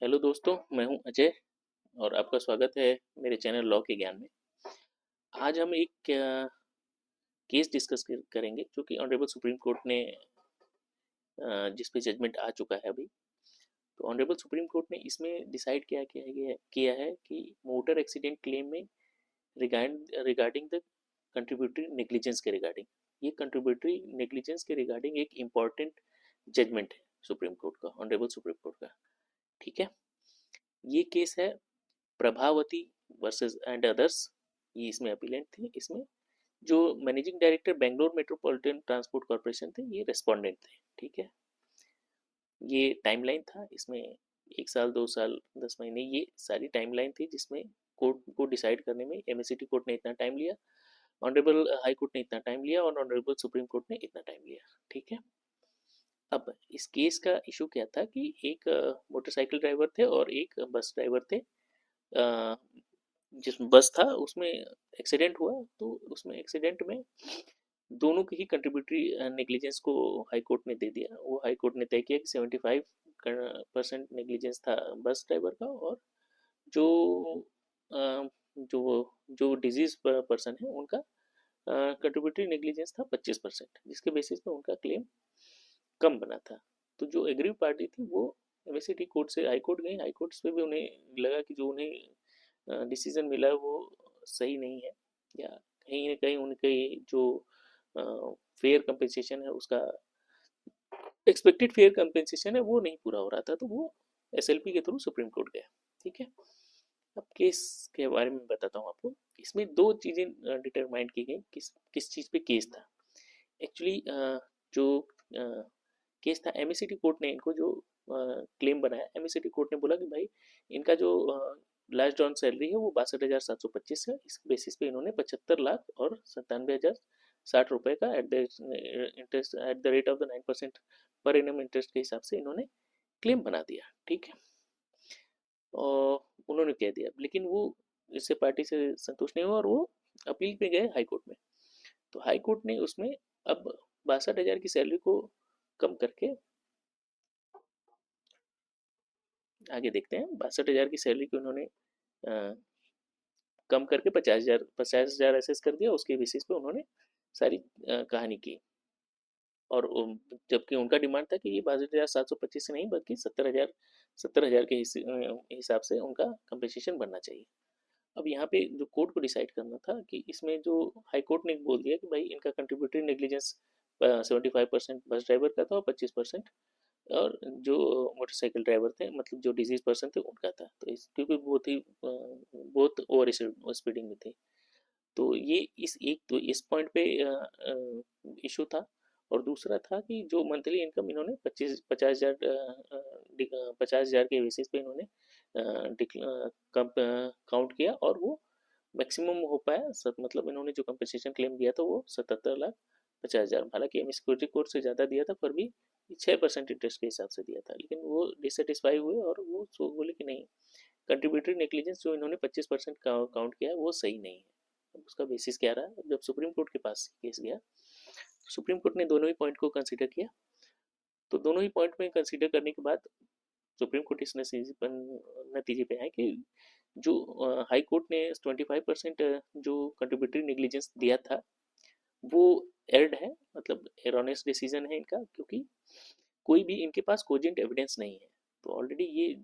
Hello दोस्तों, मैं हूं अजय और आपका स्वागत है मेरे चैनल लॉ के ज्ञान में। आज हम एक केस डिस्कस करेंगे जो कि ऑनरेबल सुप्रीम कोर्ट ने जिस पे जजमेंट आ चुका है अभी। तो ऑनरेबल सुप्रीम कोर्ट ने इसमें डिसाइड किया है कि मोटर एक्सीडेंट क्लेम में रिगार्डिंग द कंट्रीब्यूटरी नेग्लिजेंस के रिगार्डिंग, ये कंट्रीब्यूटरी नेग्लिजेंस के रिगार्डिंग एक इम्पॉर्टेंट जजमेंट है सुप्रीम कोर्ट का, ऑनरेबल सुप्रीम कोर्ट का। ठीक है, ये केस है प्रभावती वर्सेस एंड अदर्स। ये इसमें अपीलेंट थे। इसमें जो managing director Bangalore metropolitan transport corporation थे, ये रेस्पोंडेंट थे। ठीक है, ये टाइमलाइन था इसमें। 1 साल, 2 साल, 10 महीने, ये सारी टाइमलाइन थी जिसमें कोर्ट को डिसाइड करने में एमएससीटी कोर्ट ने इतना टाइम लिया, ऑनरेबल हाई कोर्ट ने इतना टाइम लिया और ऑनरेबल सुप्रीम कोर्ट ने इतना टाइम लिया। ठीक है, अब इस केस का इशू क्या था कि एक मोटरसाइकिल ड्राइवर थे और एक बस ड्राइवर थे। जिस बस था उसमें एक्सीडेंट हुआ, तो उसमें एक्सीडेंट में दोनों की ही कंट्रीब्यूटरी नेग्लिजेंस को हाई कोर्ट ने दे दिया। वो हाई कोर्ट ने तय किया कि 75% नेग्लिजेंस था बस ड्राइवर का, और जो अ, जो जो डिजीज पर्सन है उनका कंट्रीब्यूटरी नेग्लिजेंस था 25%, जिसके बेसिस पे उनका क्लेम कम बना था। तो जो एग्रीव पार्टी थी वो एमएससीटी कोर्ट से हाई कोर्ट गई। हाई कोर्ट पे भी उन्हें लगा कि जो उन्हें डिसीजन मिला है वो सही नहीं है, या कहीं ना कहीं उनके जो फेयर कंपेंसेशन है, उसका एक्सपेक्टेड फेयर कंपेंसेशन है, वो नहीं पूरा हो रहा था। तो वो एसएलपी के थ्रू सुप्रीम कोर्ट गया। ठीक है, अब केस के बारे में बताता हूँ आपको। इसमें दो चीज़ें डिटरमाइन की गई, किस किस चीज़ पे केस था एक्चुअली। जो केस था, एमएससीटी कोर्ट ने इनको जो क्लेम बनाया, एमएससीटी कोर्ट ने बोला कि भाई इनका जो लास्ट ड्रॉन सैलरी है वो 62,725 है। इस बेसिस पे इन्होंने 75,97,060 रुपए का at the interest at the rate of the 9% per annum interest के हिसाब से इन्होंने क्लेम बना दिया। ठीक है, और उन्होंने कह दिया, लेकिन वो इससे पार्टी से संतुष्ट नहीं हुआ और वो अपील पे गए हाई कोर्ट में। तो हाई कोर्ट ने उसमें अब 62,000 की सैलरी को कम करके, आगे देखते हैं, 62,000 की सैलरी को उन्होंने कम करके 50,000 एसेस कर दिया। उसके बेसिस पे उन्होंने सारी कहानी की। और जबकि उनका डिमांड था कि ये 62,725 से नहीं बल्कि 70,000 के हिसाब से उनका कंपनसेशन बनना चाहिए। अब यहाँ पे जो कोर्ट को डिसाइड करना था कि इसमें जो हाई कोर्ट ने बोल दिया कि भाई इनका कंट्रीब्यूटरी नेग्लिजेंस 75% बस ड्राइवर का था और 25% और जो मोटरसाइकिल ड्राइवर थे, मतलब जो डिजीज पर्सन थे, उनका था। तो इस क्योंकि बहुत ओवर स्पीडिंग में थे। तो ये इस पॉइंट पे इशू था। और दूसरा था कि जो मंथली इनकम इन्होंने 50,000 के बेसिस पे इन्होंने काउंट किया, और वो मैक्सिमम हो पाया। मतलब इन्होंने जो कंपनसेशन क्लेम दिया था वो 77,50,000, हालांकि एम सिक्योरिटी कोर्ट से ज़्यादा दिया था, पर भी 6% इंटरेस्ट के हिसाब से दिया था। लेकिन वो डिससेटिस्फाई हुए और वो बोले कि नहीं, कंट्रीब्यूटरी नेग्लिजेंस जो इन्होंने 25% काउंट किया है वो सही नहीं है। अब उसका बेसिस क्या रहा, जब सुप्रीम कोर्ट के पास केस गया, सुप्रीम कोर्ट ने दोनों ही पॉइंट को कंसिडर किया। तो दोनों ही पॉइंट में कंसिडर करने के बाद सुप्रीम कोर्ट इस नतीजे पे आए कि जो हाई कोर्ट ने 25% जो कंट्रीब्यूटरी नेग्लिजेंस दिया था वो एर्ड है, मतलब एरोनियस डिसीजन है इनका, क्योंकि कोई भी इनके पास कोजेंट एविडेंस नहीं है। तो ऑलरेडी ये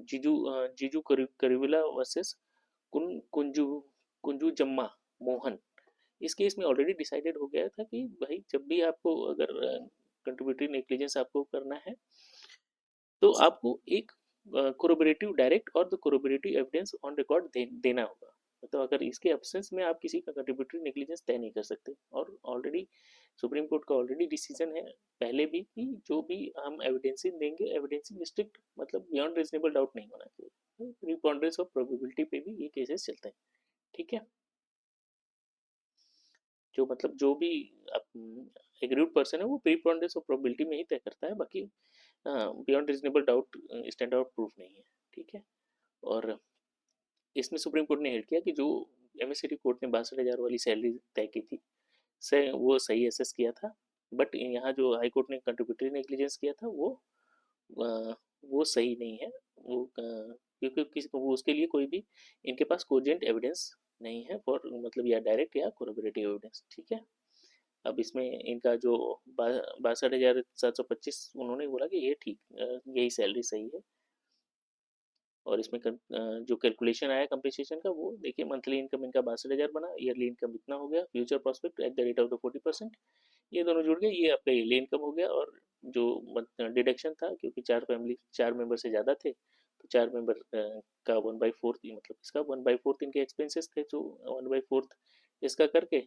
जीजू करिबुला वर्सेस कुंजू कुंजू जम्मा मोहन, इस केस में ऑलरेडी डिसाइडेड हो गया था कि भाई जब भी आपको अगर कंट्रीब्यूटरी नेग्लिजेंस आपको करना है, तो आपको एक कोरोबरेटिव डायरेक्ट और the corroborative evidence on record देना होगा। मतलब अगर इसके एब्सेंस में आप किसी का कंट्रीब्यूटरी नेग्लिजेंस तय नहीं कर सकते। और ऑलरेडी सुप्रीम कोर्ट का ऑलरेडी डिसीजन है पहले भी कि जो भी हम एविडेंसिंग देंगे, एविडेंसिंग स्ट्रिक्ट, मतलब बियॉन्ड रीजनेबल डाउट नहीं होना चाहिए। प्रीपॉन्डरेंस ऑफ प्रोबेबिलिटी पे भी ये केसेस चलते हैं। ठीक है, जो मतलब जो भी एग्रीड पर्सन है वो प्रीपॉन्डरेंस ऑफ प्रोबेबिलिटी में ही तय करता है, बाकी beyond reasonable doubt standard of proof नहीं है। ठीक है, और इसमें सुप्रीम कोर्ट ने हेल्ड किया कि जो एमएससीटी कोर्ट ने 62,000 वाली सैलरी तय की थी से वो सही असेस किया था। बट यहाँ जो हाई कोर्ट ने कंट्रीब्यूटरी नेग्लिजेंस किया था वो वो सही नहीं है। वो क्योंकि किसी को वो उसके लिए कोई भी इनके पास कोजेंट एविडेंस नहीं है फॉर मतलब या डायरेक्ट या कोरोबरेटिव एविडेंस। ठीक है। अब इसमें इनका जो 62,725 उन्होंने बोला कि ये ठीक यही सैलरी सही है। और इसमें जो कैलकुलेशन आया कंपनसेशन का वो देखिए, मंथली इनकम इनका 62,000 बना, ईयरली इनकम इतना हो गया, future prospect at the rate of the 40%, ये दोनों जुड़ गए, ये आपका ईयरली इनकम हो गया। और जो डिडक्शन था, क्योंकि चार मेंबर से ज़्यादा थे, तो चार मेंबर का 1/4 मतलब इसका 1/4 इनके एक्सपेंसेस थे, जो 1/4 इसका करके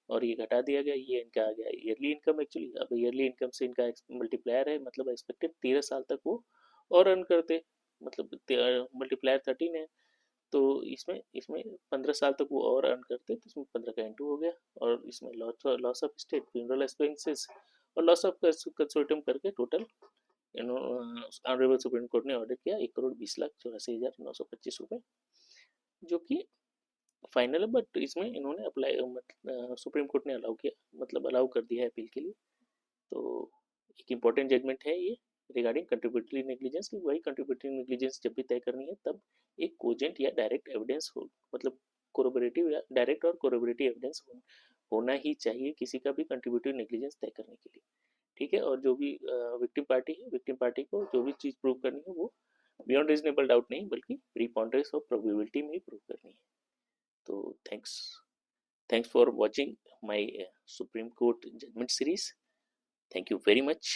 और ये घटा दिया गया, ये इनका आ गया ईयरली इनकम। एक्चुअली अब ईयरली इनकम से इनका मल्टीप्लायर है, मतलब एक्सपेक्टेड 13 साल तक वो और अर्न करते, मतलब मल्टीप्लायर 13 है, तो इसमें इसमें 15 साल तक वो और अर्न करते, तो इसमें 15 का इंटू हो गया। और इसमें loss of state, funeral expenses और लॉस ऑफ कंसोर्टियम करके टोटल ऑनरेबल सुप्रीम कोर्ट ने ऑर्डर किया 1,20,84,925 रुपये, जो कि फाइनल है। बट इसमें इन्होंने अप्लाई सुप्रीम कोर्ट ने अलाउ किया, मतलब अलाउ कर दिया है अपील के लिए। तो एक इम्पॉर्टेंट जजमेंट है ये रिगार्डिंग कंट्रीब्यूटरी नेग्लिजेंस की। वही कंट्रीब्यूटरी नेग्लिजेंस जब भी तय करनी है, तब एक कोजेंट या डायरेक्ट एविडेंस हो, मतलब कोरोबरेटिव या डायरेक्ट और कोरोबरेटिव एविडेंस होना ही चाहिए किसी का भी कंट्रीब्यूटरी नेग्लिजेंस तय करने के लिए। ठीक है। और जो भी विक्टिम पार्टी है, विक्टिम पार्टी को जो भी चीज़ प्रूव करनी है, वो बियॉन्ड रीजनेबल डाउट नहीं, बल्कि प्रीपॉन्डरेंस ऑफ प्रोबेबिलिटी में ही प्रूव करनी है। तो thanks for watching my supreme court judgment series. Thank you very much.